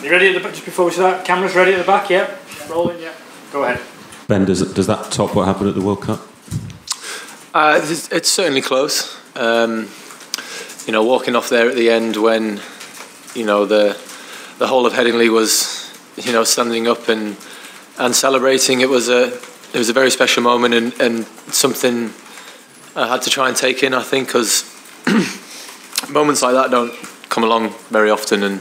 You ready at the back? Just before we start, cameras ready at the back, yeah? Rolling, yeah. Go ahead. Ben, does that top what happened at the World Cup? It's certainly close. Walking off there at the end when, the whole of Headingley was, standing up and celebrating. It was a very special moment and something I had to try and take in, I think, because moments like that don't come along very often, and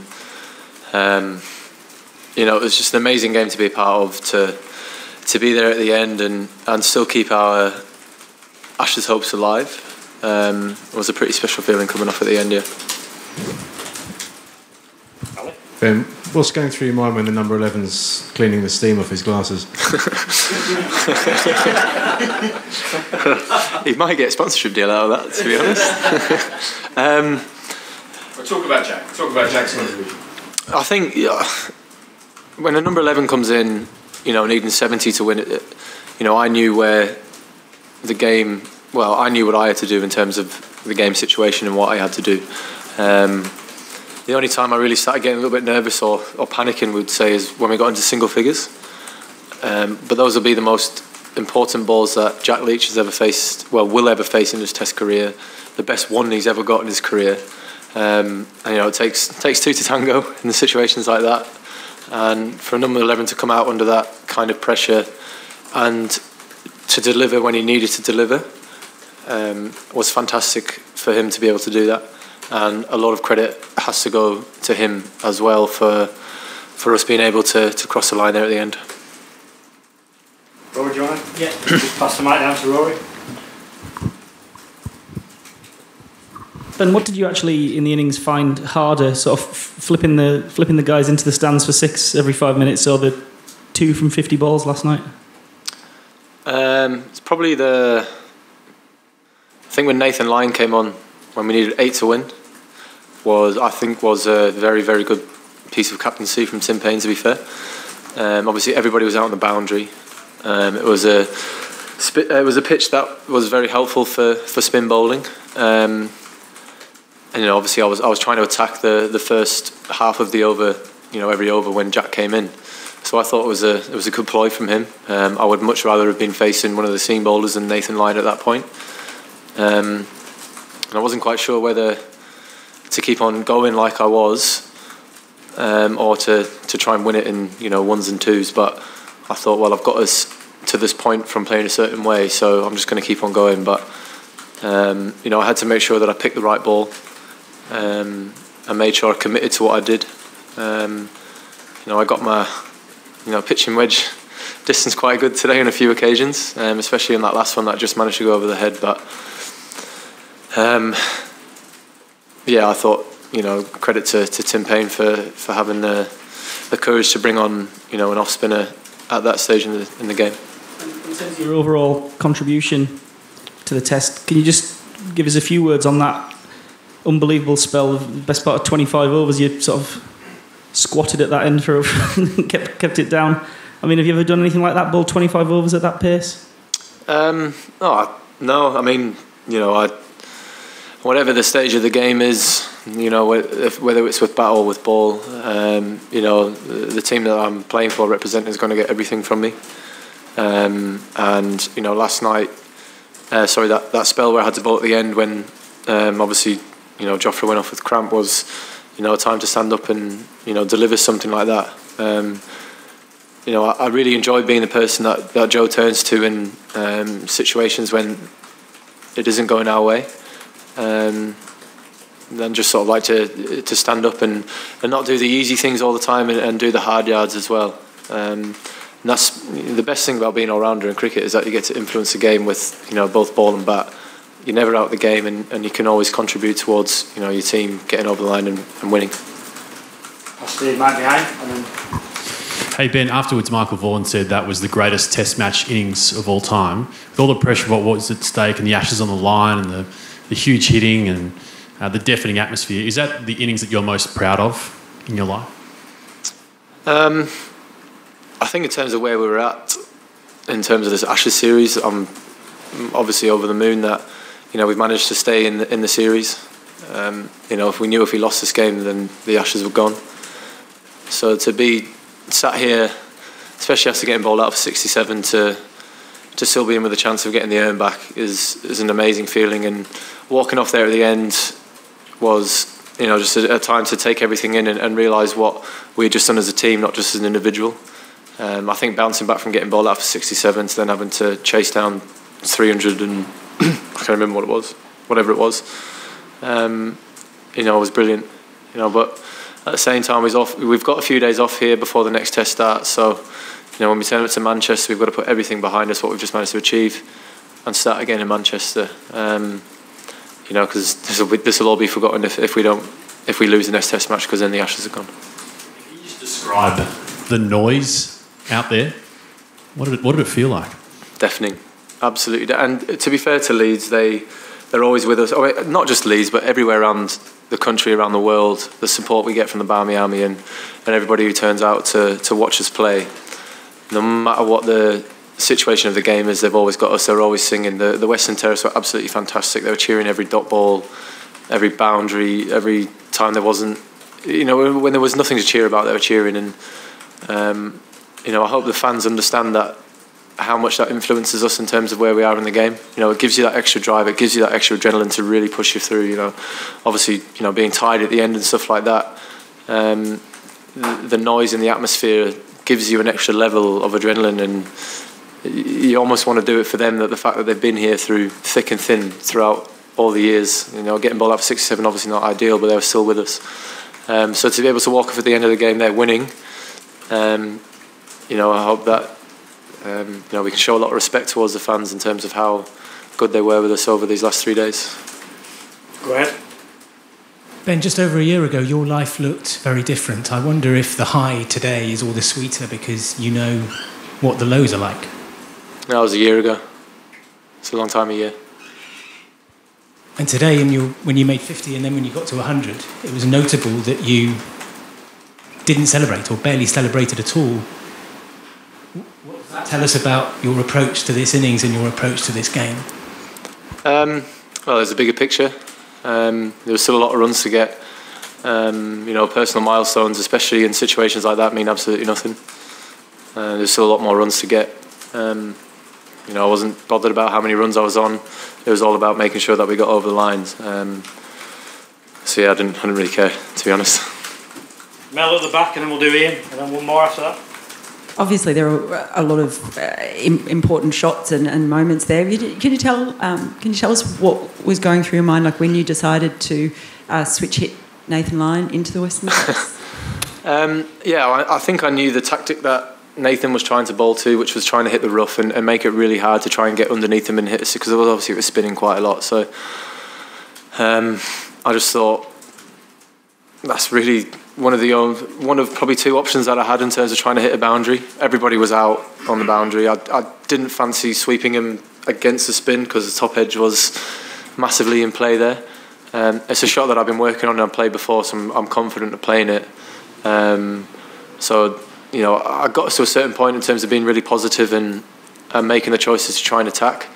it was just an amazing game to be a part of, to be there at the end and still keep our Ashes hopes alive. It was a pretty special feeling coming off at the end, yeah. Ben, what's going through your mind when the number 11's cleaning the steam off his glasses? He might get a sponsorship deal out of that, to be honest. Well, talk about Jack. Talk about Jack's contribution. I think when a number 11 comes in, needing 70 to win it, I knew where the game. Well, I knew what I had to do in terms of the game situation and what I had to do. The only time I really started getting a little bit nervous or panicking, would say, is when we got into single figures. But those will be the most important balls that Jack Leach has ever faced, will ever face in his Test career. The best one he's ever got in his career. And, it takes two to tango in the situations like that. And for a number 11 to come out under that kind of pressure and to deliver when he needed to deliver was fantastic for him to be able to do that. And a lot of credit has to go to him as well for us being able to cross the line there at the end. Rory, do you want to? Yeah. Just pass the mic down to Rory. Ben, what did you actually in the innings find harder, sort of flipping the guys into the stands for 6 every 5 minutes, or the 2 from 50 balls last night? It's probably I think when Nathan Lyon came on, when we needed 8 to win, was a very, very good piece of captaincy from Tim Payne, to be fair. Obviously everybody was out on the boundary. It was a pitch that was very helpful for spin bowling. And obviously I was trying to attack the first half of the over, every over when Jack came in. So I thought it was a good ploy from him. I would much rather have been facing one of the seam bowlers than Nathan Lyon at that point. And I wasn't quite sure whether to keep on going like I was, or to try and win it in ones and twos. But I thought, well, I've got us to this point from playing a certain way, so I'm just going to keep on going. But I had to make sure that I picked the right ball. I made sure I committed to what I did. I got my pitching wedge distance quite good today on a few occasions, especially on that last one that I just managed to go over the head. But I thought credit to Tim Payne for having the courage to bring on an off spinner at that stage in the game. In terms of your overall contribution to the Test, can you just give us a few words on that unbelievable spell of the best part of 25 overs? You sort of squatted at that end for kept it down. I mean, have you ever done anything like that, bowled 25 overs at that pace? No. I mean, whatever the stage of the game is, whether it's with bat or with ball, the team that I'm playing for, representing, is going to get everything from me. Last night, that spell where I had to bowl at the end when obviously Jofra went off with cramp was time to stand up and deliver something like that. I really enjoyed being the person that Joe turns to in situations when it isn't going our way. Then just sort of like to stand up and not do the easy things all the time and do the hard yards as well. And that's the best thing about being all-rounder in cricket, is that you get to influence the game with both ball and bat. You're never out of the game, and you can always contribute towards your team getting over the line and winning. That's the mic behind. And then... Hey Ben, afterwards Michael Vaughan said that was the greatest Test match innings of all time. With all the pressure of what was at stake and the Ashes on the line and the huge hitting and the deafening atmosphere, is that the innings that you're most proud of in your life? I think in terms of where we were at, in terms of this Ashes series, I'm obviously over the moon that we've managed to stay in the series. If we lost this game, then the Ashes were gone. So to be sat here, especially after getting bowled out for 67, to still be in with a chance of getting the earn back is an amazing feeling. And walking off there at the end was, just a time to take everything in and realise what we had just done as a team, not just as an individual. I think bouncing back from getting bowled out for 67 to then having to chase down 300 and I can't remember whatever it was, was brilliant. But at the same time, we've got a few days off here before the next test starts. So, when we turn up to Manchester, we've got to put everything behind us, what we've just managed to achieve, and start again in Manchester. Because this will all be forgotten if we lose the next test match, because then the Ashes are gone. Can you just describe the noise out there? What did it feel like? Deafening, absolutely. And to be fair to Leeds, they're always with us. Not just Leeds, but everywhere around the country, around the world. The support we get from the Barmy Army and everybody who turns out to watch us play. No matter what the situation of the game is, they've always got us. They're always singing. The Western Terrace were absolutely fantastic. They were cheering every dot ball, every boundary, every time there wasn't, when there was nothing to cheer about, they were cheering. And I hope the fans understand that, how much that influences us in terms of where we are in the game. It gives you that extra drive, it gives you that extra adrenaline to really push you through. Obviously, being tired at the end and stuff like that. The noise in the atmosphere gives you an extra level of adrenaline, and you almost want to do it for them. That the fact that they've been here through thick and thin throughout all the years. Getting bowled out for 67, obviously not ideal, but they were still with us. So to be able to walk off at the end of the game, they're winning. I hope that we can show a lot of respect towards the fans in terms of how good they were with us over these last 3 days. Go ahead. Ben, just over a year ago, your life looked very different. I wonder if the high today is all the sweeter because you know what the lows are like. That was a year ago. It's a long time, a year. And today, when you made 50 and then when you got to 100, it was notable that you didn't celebrate or barely celebrated at all. What does that tell us about your approach to this innings and your approach to this game? Well, there's a bigger picture. There was still a lot of runs to get. Personal milestones, especially in situations like that, mean absolutely nothing. There's still a lot more runs to get. I wasn't bothered about how many runs I was on. It was all about making sure that we got over the lines. I didn't really care, to be honest. Mel at the back, and then we'll do Ian, and then one more after that. Obviously, there are a lot of important shots and moments there. Can you tell us what was going through your mind, like when you decided to switch hit Nathan Lyon into the Western Terrace? I think I knew the tactic that Nathan was trying to bowl to, which was trying to hit the rough and make it really hard to try and get underneath him and hit it, because it was spinning quite a lot. So I just thought that's really one of probably two options that I had in terms of trying to hit a boundary. Everybody was out on the boundary. I didn't fancy sweeping him against the spin because the top edge was massively in play there. It's a shot that I've been working on and I've played before, so I'm confident of playing it. I got to a certain point in terms of being really positive and making the choices to try and attack.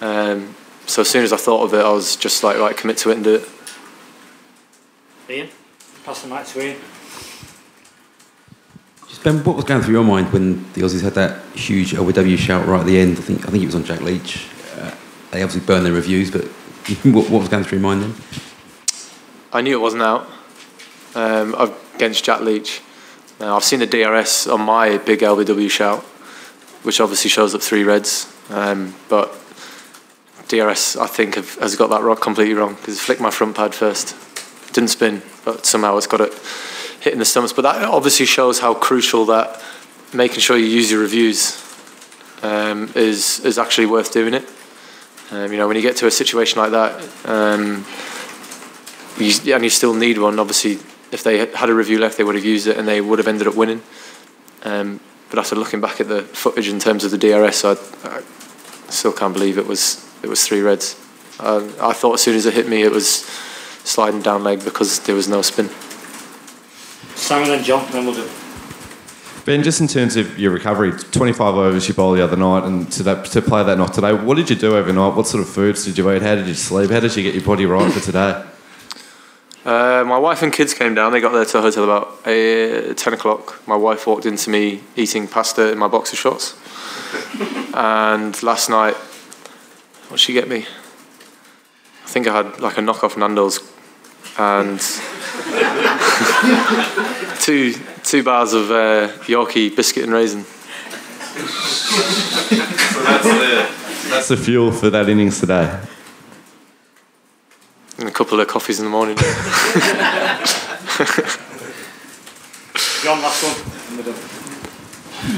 So as soon as I thought of it, I was just like, right, commit to it and do it. Ian, pass the mic to Ian. Just Ben, what was going through your mind when the Aussies had that huge OW shout right at the end? I think it was on Jack Leach. They obviously burned their reviews, but what was going through your mind then? I knew it wasn't out against Jack Leach. I've seen the DRS on my big LBW shout, which obviously shows up 3 reds, but DRS I think has got that completely wrong, because it flicked my front pad first, didn't spin, but somehow it's got it hitting the stumps. But that obviously shows how crucial that making sure you use your reviews is actually worth doing it. When you get to a situation like that, and you still need one, obviously. If they had a review left, they would have used it and they would have ended up winning. But after looking back at the footage in terms of the DRS, I still can't believe it was 3 reds. I thought as soon as it hit me, it was sliding down leg because there was no spin. Simon and John, then we'll do. Ben, just in terms of your recovery, 25 overs you bowled the other night, and to play that night today, what did you do overnight? What sort of foods did you eat? How did you sleep? How did you get your body right for today? My wife and kids came down. They got there to the hotel about 10 o'clock. My wife walked into me eating pasta in my boxer shorts. And last night, what did she get me? I think I had like a knockoff Nando's and two bars of Yorkie biscuit and raisin. So that's the fuel for that innings today. And a couple of coffees in the morning. John, last one.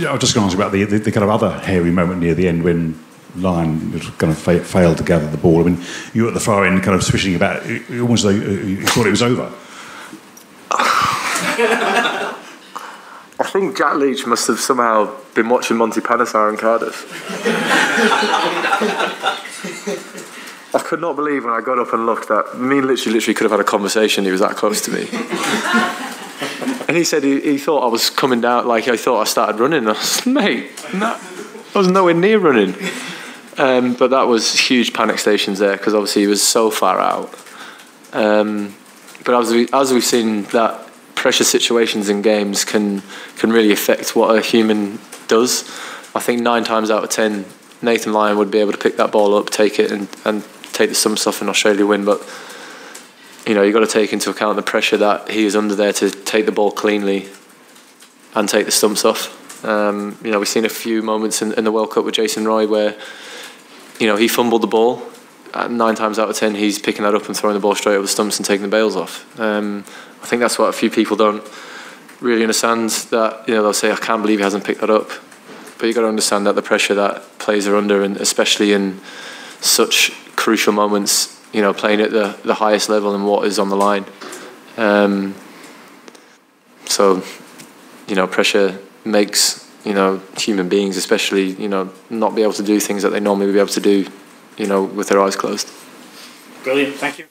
Yeah, I was just going to ask about the kind of other hairy moment near the end when Lyon kind of failed to gather the ball. I mean, you were at the far end kind of swishing about, almost like you thought it was over. I think Jack Leach must have somehow been watching Monty Panesar in Cardiff. I could not believe when I got up and looked that me literally could have had a conversation. He was that close to me. And he said he thought I was coming down, like I thought I started running. I was, mate, no, I was nowhere near running. But that was huge panic stations there because obviously he was so far out. But as we've seen, that pressure situations in games can really affect what a human does. I think 9 times out of 10, Nathan Lyon would be able to pick that ball up, take it, and take the stumps off and Australia win. But you've got to take into account the pressure that he is under there to take the ball cleanly and take the stumps off. We've seen a few moments in the World Cup with Jason Roy where he fumbled the ball. 9 times out of 10, he's picking that up and throwing the ball straight over the stumps and taking the bails off. I think that's what a few people don't really understand. That they'll say, "I can't believe he hasn't picked that up," but you've got to understand that the pressure that players are under, and especially in such crucial moments, playing at the highest level and what is on the line. So pressure makes human beings, especially not be able to do things that they normally would be able to do, with their eyes closed. Brilliant, thank you.